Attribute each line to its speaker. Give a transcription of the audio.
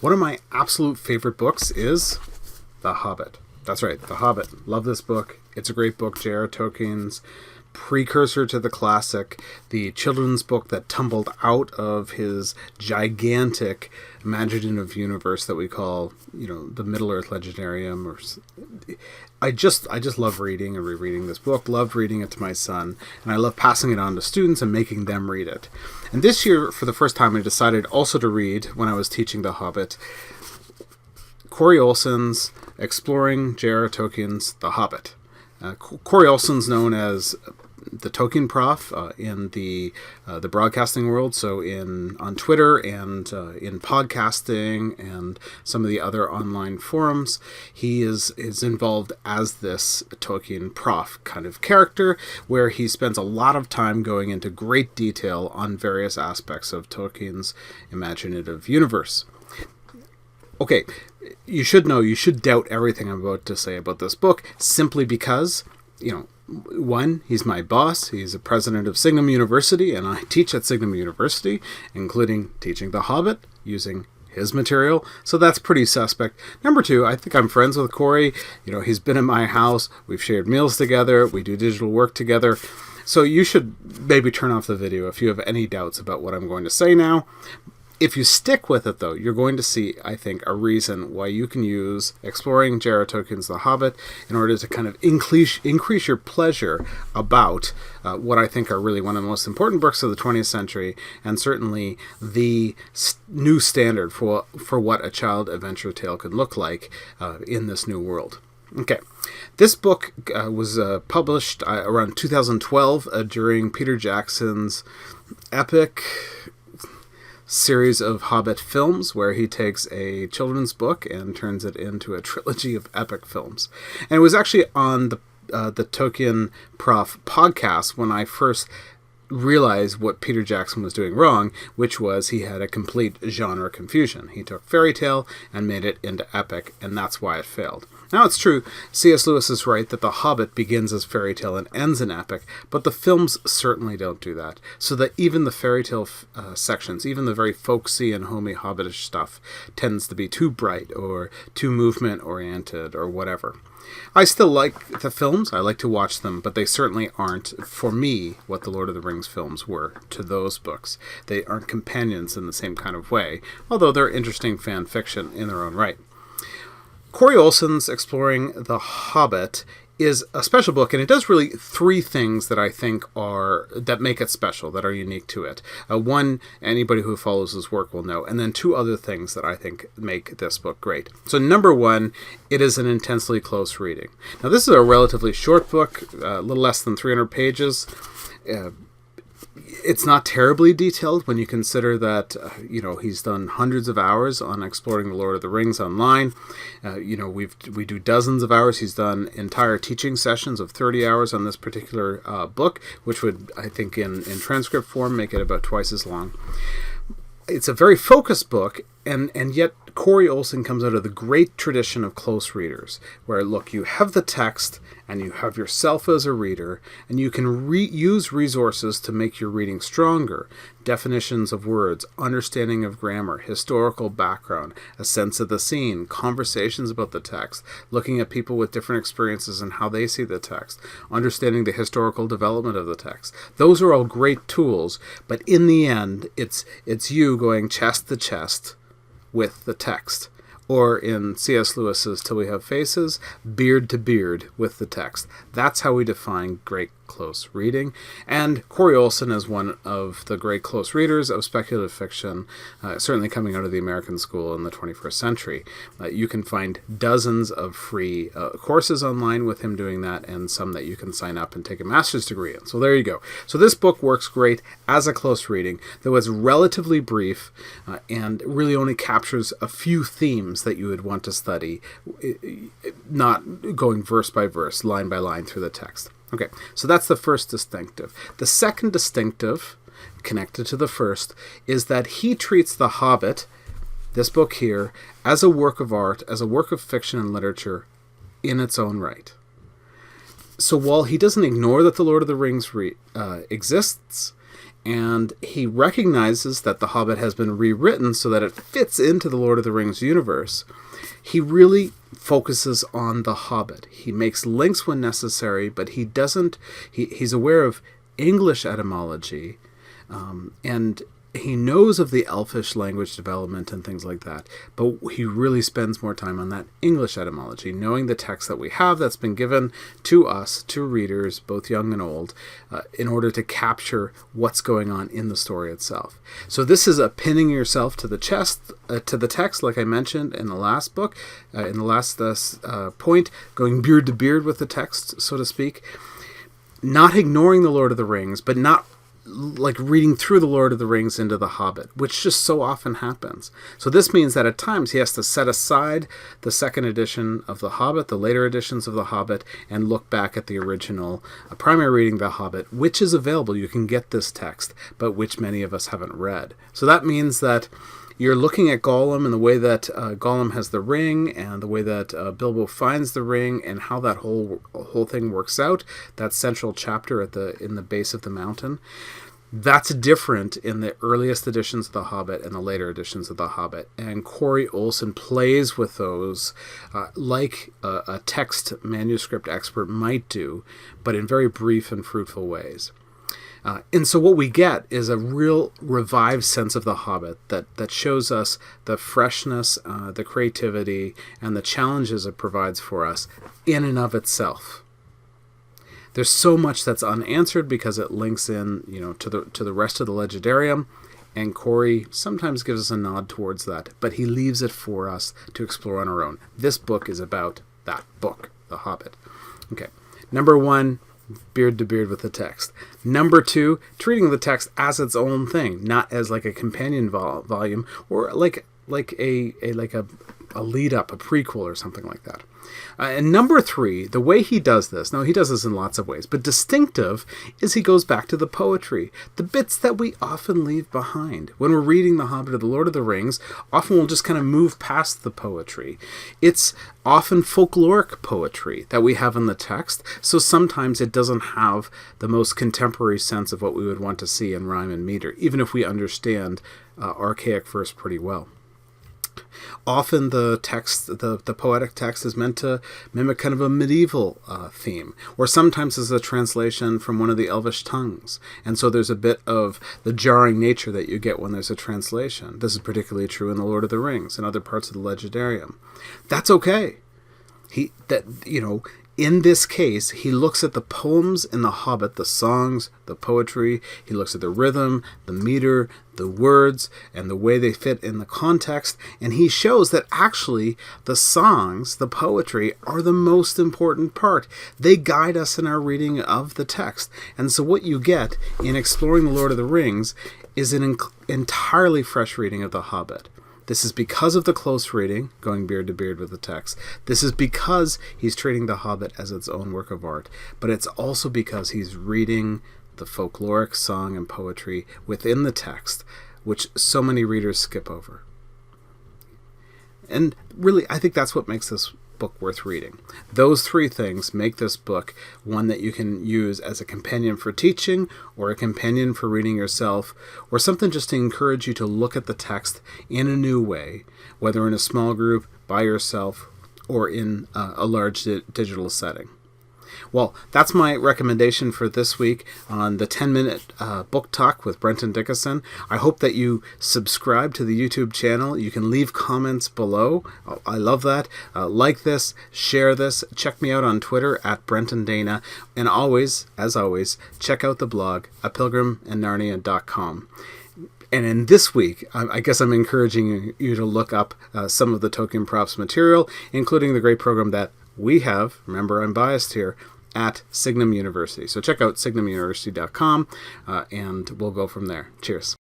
Speaker 1: One of my absolute favorite books is The Hobbit. That's right, The Hobbit. Love this book. It's a great book. J.R.R. Tolkien's precursor to the classic, the children's book that tumbled out of his gigantic imaginative universe that we call, the Middle-earth Legendarium. I just love reading and rereading this book. Loved reading it to my son, and I love passing it on to students and making them read it. And this year, for the first time, I decided also to read, when I was teaching The Hobbit, Corey Olsen's Exploring J.R.R. Tolkien's The Hobbit. Corey Olsen's known as the Tolkien Prof in the broadcasting world, so on Twitter and in podcasting and some of the other online forums. He is involved as this Tolkien Prof kind of character, where he spends a lot of time going into great detail on various aspects of Tolkien's imaginative universe. Okay, you should doubt everything I'm about to say about this book, simply because, one, he's my boss. He's a president of Signum University, and I teach at Signum University, including teaching The Hobbit, using his material. So that's pretty suspect. Number two, I think I'm friends with Corey. He's been in my house. We've shared meals together. We do digital work together. So you should maybe turn off the video if you have any doubts about what I'm going to say now. If you stick with it, though, you're going to see, I think, a reason why you can use Exploring J.R.R. Tolkien's The Hobbit in order to kind of increase your pleasure about what I think are really one of the most important books of the 20th century, and certainly the new standard for what a child adventure tale could look like in this new world. Okay, this book was published around 2012 during Peter Jackson's epic series of Hobbit films, where he takes a children's book and turns it into a trilogy of epic films. And it was actually on the Tolkien Prof podcast when I first realized what Peter Jackson was doing wrong, which was he had a complete genre confusion. He took fairy tale and made it into epic, and that's why it failed. Now, it's true, C.S. Lewis is right that The Hobbit begins as fairy tale and ends in epic, but the films certainly don't do that. So that even the fairy tale sections, even the very folksy and homey hobbitish stuff, tends to be too bright or too movement-oriented or whatever. I still like the films. I like to watch them, but they certainly aren't, for me, what the Lord of the Rings films were to those books. They aren't companions in the same kind of way, although they're interesting fan fiction in their own right. Corey Olsen's Exploring The Hobbit is a special book, and it does really three things that I think that make it special, that are unique to it. One, anybody who follows his work will know, and then two other things that I think make this book great. So number one, it is an intensely close reading. Now, this is a relatively short book, a little less than 300 pages. It's not terribly detailed when you consider that, he's done hundreds of hours on exploring the Lord of the Rings online. We do dozens of hours. He's done entire teaching sessions of 30 hours on this particular book, which would, I think, in transcript form, make it about twice as long. It's a very focused book, and yet Corey Olsen comes out of the great tradition of close readers, where, look, you have the text, and you have yourself as a reader, and you can use resources to make your reading stronger. Definitions of words, understanding of grammar, historical background, a sense of the scene, conversations about the text, looking at people with different experiences and how they see the text, understanding the historical development of the text. Those are all great tools, but in the end, it's you going chest to chest with the text. Or in C.S. Lewis's Till We Have Faces, beard to beard with the text. That's how we define great close reading. And Corey Olsen is one of the great close readers of speculative fiction, certainly coming out of the American school in the 21st century. You can find dozens of free courses online with him doing that, and some that you can sign up and take a master's degree in. So there you go. So this book works great as a close reading, though it's relatively brief and really only captures a few themes that you would want to study, not going verse by verse, line by line through the text. Okay, so that's the first distinctive. The second distinctive, connected to the first, is that he treats The Hobbit, this book here, as a work of art, as a work of fiction and literature in its own right. So while he doesn't ignore that the Lord of the Rings exists, And he recognizes that The Hobbit has been rewritten so that it fits into the Lord of the Rings universe. He really focuses on The Hobbit. He makes links when necessary, but he doesn't. He's aware of English etymology, and he knows of the elfish language development and things like that, but he really spends more time on that English etymology, knowing the text that we have that's been given to us, to readers, both young and old, in order to capture what's going on in the story itself. So this is a pinning yourself to the chest, to the text, like I mentioned in the last book, in the last point, going beard to beard with the text, so to speak. Not ignoring the Lord of the Rings, but not like reading through the Lord of the Rings into the Hobbit, which just so often happens. So this means that at times he has to set aside the second edition of the Hobbit, the later editions of the Hobbit, and look back at the original primary reading of the Hobbit, which is available. You can get this text, but which many of us haven't read. So that means that you're looking at Gollum and the way that Gollum has the ring, and the way that Bilbo finds the ring, and how that whole thing works out. That central chapter in the base of the mountain. That's different in the earliest editions of The Hobbit and the later editions of The Hobbit. And Corey Olsen plays with those like a text manuscript expert might do, but in very brief and fruitful ways. And so what we get is a real revived sense of The Hobbit that shows us the freshness, the creativity, and the challenges it provides for us in and of itself. There's so much that's unanswered because it links in, to the rest of the Legendarium, and Corey sometimes gives us a nod towards that, but he leaves it for us to explore on our own. This book is about that book, The Hobbit. Okay, number 1. Beard to beard with the text. Number 2, treating the text as its own thing, not as like a companion volume or like a lead up, a prequel or something like that. And number 3, the way he does this, now he does this in lots of ways, but distinctive is he goes back to the poetry, the bits that we often leave behind. When we're reading The Hobbit or The Lord of the Rings, often we'll just kind of move past the poetry. It's often folkloric poetry that we have in the text, so sometimes it doesn't have the most contemporary sense of what we would want to see in rhyme and meter, even if we understand archaic verse pretty well. Often the text, the poetic text, is meant to mimic kind of a medieval theme, or sometimes is a translation from one of the elvish tongues. And so there's a bit of the jarring nature that you get when there's a translation. This is particularly true in The Lord of the Rings and other parts of the Legendarium. That's okay. In this case, he looks at the poems in The Hobbit, the songs, the poetry. He looks at the rhythm, the meter, the words, and the way they fit in the context. And he shows that actually the songs, the poetry, are the most important part. They guide us in our reading of the text. And so what you get in exploring The Lord of the Rings is an entirely fresh reading of The Hobbit. This is because of the close reading, going beard to beard with the text. This is because he's treating The Hobbit as its own work of art. But it's also because he's reading the folkloric song and poetry within the text, which so many readers skip over. And really, I think that's what makes this book worth reading. Those 3 things make this book one that you can use as a companion for teaching, or a companion for reading yourself, or something just to encourage you to look at the text in a new way, whether in a small group, by yourself, or in a large digital setting. Well, that's my recommendation for this week on the 10-minute book talk with Brenton Dickieson. I hope that you subscribe to the YouTube channel. You can leave comments below. I love that. Like this, share this. Check me out on Twitter at Brenton Dana. And always, as always, check out the blog, apilgrimandnarnia.com. And in this week, I guess I'm encouraging you to look up some of the Tolkien Prof's material, including the great program that we have, remember I'm biased here, at Signum University. So check out signumuniversity.com, and we'll go from there. Cheers.